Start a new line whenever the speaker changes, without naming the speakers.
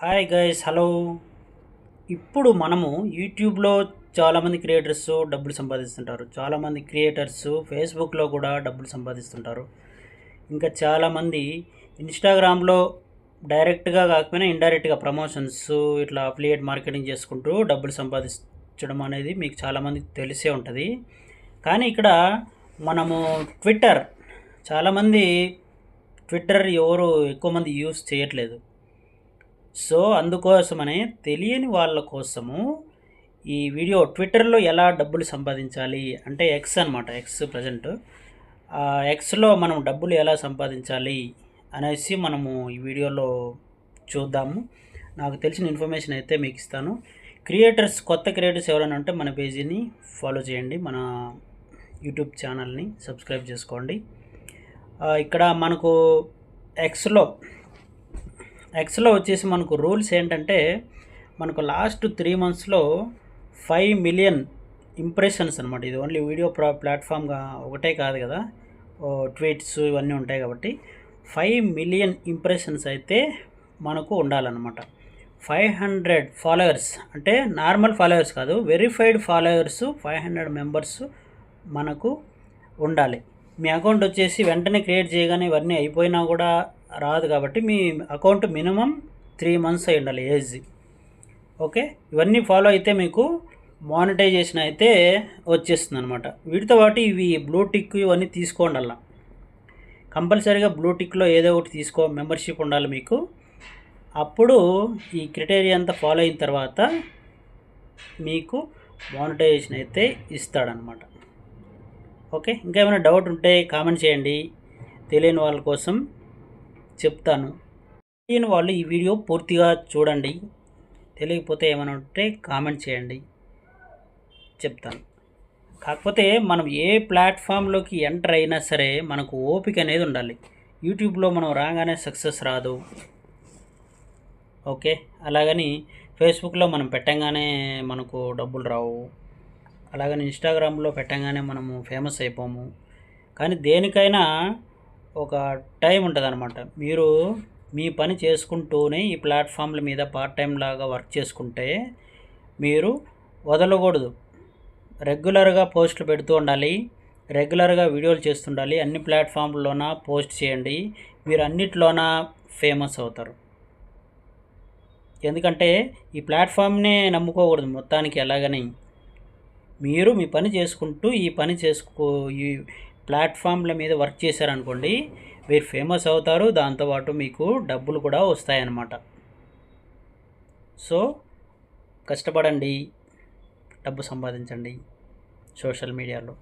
Hi guys, hello. ఇప్పుడు మనము యూట్యూబ్లో చాలామంది క్రియేటర్స్ డబ్బులు సంపాదిస్తుంటారు. చాలామంది క్రియేటర్స్ ఫేస్బుక్లో కూడా డబ్బులు సంపాదిస్తుంటారు. ఇంకా చాలామంది ఇన్స్టాగ్రామ్లో డైరెక్ట్గా కాకపోయినా ఇండైరెక్ట్గా ప్రమోషన్స్ ఇట్లా అఫిలియేట్ మార్కెటింగ్ చేసుకుంటూ డబ్బులు సంపాదించడం అనేది మీకు చాలామందికి తెలిసే ఉంటుంది. కానీ ఇక్కడ మనము చాలామంది ట్విట్టర్ ఎవరు ఎక్కువ మంది యూస్ చేయట్లేదు. సో అందుకోసమనే తెలియని వాళ్ళ కోసము ఈ వీడియో ట్విట్టర్లో ఎలా డబ్బులు సంపాదించాలి అంటే ఎక్స్ అనమాట, ఎక్స్ ప్రజెంట్. ఎక్స్లో మనం డబ్బులు ఎలా సంపాదించాలి అనేసి మనము ఈ వీడియోలో చూద్దాము. నాకు తెలిసిన ఇన్ఫర్మేషన్ అయితే మీకు ఇస్తాను. కొత్త క్రియేటర్స్ ఎవరైనా ఉంటే మన పేజీని ఫాలో చేయండి, మన యూట్యూబ్ ఛానల్ని సబ్స్క్రైబ్ చేసుకోండి. ఇక్కడ మనకు ఎక్స్లో వచ్చేసి మనకు రూల్స్ ఏంటంటే, మనకు లాస్ట్ 3 monthsలో 5 million ఇంప్రెషన్స్ అనమాట. ఇది ఓన్లీ వీడియో ప్లాట్ఫామ్గా ఒకటే కాదు కదా, ట్వీట్స్ ఇవన్నీ ఉంటాయి కాబట్టి 5 million ఇంప్రెషన్స్ అయితే మనకు ఉండాలన్నమాట. 500 ఫాలోవర్స్ అంటే నార్మల్ ఫాలోవర్స్ కాదు, వెరిఫైడ్ ఫాలోవర్స్ 500 మెంబర్స్ మనకు ఉండాలి. మీ అకౌంట్ వచ్చేసి వెంటనే క్రియేట్ చేయగానే ఇవన్నీ అయిపోయినా కూడా రాదు కాబట్టి మీ అకౌంట్ మినిమం 3 months అయి ఉండాలి ఏజ్. ఓకే, ఇవన్నీ ఫాలో అయితే మీకు మానిటైజేషన్ అయితే వచ్చేస్తుంది అనమాట. వీటితో పాటు ఇవి బ్లూటిక్ ఇవన్నీ తీసుకోండి. అలా కంపల్సరీగా బ్లూటిక్లో ఏదో ఒకటి మెంబర్షిప్ ఉండాలి మీకు. అప్పుడు ఈ క్రైటీరియా అంతా ఫాలో అయిన తర్వాత మీకు మానిటైజేషన్ అయితే ఇస్తాడనమాట. ఓకే, ఇంకా ఏమైనా డౌట్ ఉంటే కామెంట్ చేయండి, తెలియని వాళ్ళ కోసం చెప్తాను. తెలియని వాళ్ళు ఈ వీడియో పూర్తిగా చూడండి, తెలియకపోతే ఏమైనా ఉంటే కామెంట్ చేయండి, చెప్తాను. కాకపోతే మనం ఏ ప్లాట్ఫామ్లోకి ఎంటర్ అయినా సరే మనకు ఓపిక అనేది ఉండాలి. యూట్యూబ్లో మనం రాగానే సక్సెస్ రాదు. ఓకే, అలాగని ఫేస్బుక్లో మనం పెట్టంగానే మనకు డబ్బులు రావు, అలాగని ఇన్స్టాగ్రామ్లో పెట్టంగానే మనము ఫేమస్ అయిపోము. కానీ దేనికైనా ఒక టైం ఉంటుంది అనమాట. మీరు మీ పని చేసుకుంటూనే ఈ ప్లాట్ఫామ్ల మీద పార్ట్ టైం లాగా వర్క్ చేసుకుంటే మీరు వదలకూడదు. రెగ్యులర్గా పోస్టులు పెడుతూ ఉండాలి, రెగ్యులర్గా వీడియోలు చేస్తుండాలి. అన్ని ప్లాట్ఫామ్లోన పోస్ట్ చేయండి, మీరు అన్నిట్లోన ఫేమస్ అవుతారు. ఎందుకంటే ఈ ప్లాట్ఫామ్నే నమ్ముకోకూడదు మొత్తానికి. ఎలాగని మీరు మీ పని చేసుకుంటూ ఈ ప్లాట్ఫామ్ల మీద వర్క్ చేశారనుకోండి, మీరు ఫేమస్ అవుతారు, దాంతోపాటు మీకు డబ్బులు కూడా వస్తాయన్నమాట. సో కష్టపడండి, డబ్బు సంపాదించండి సోషల్ మీడియాలో.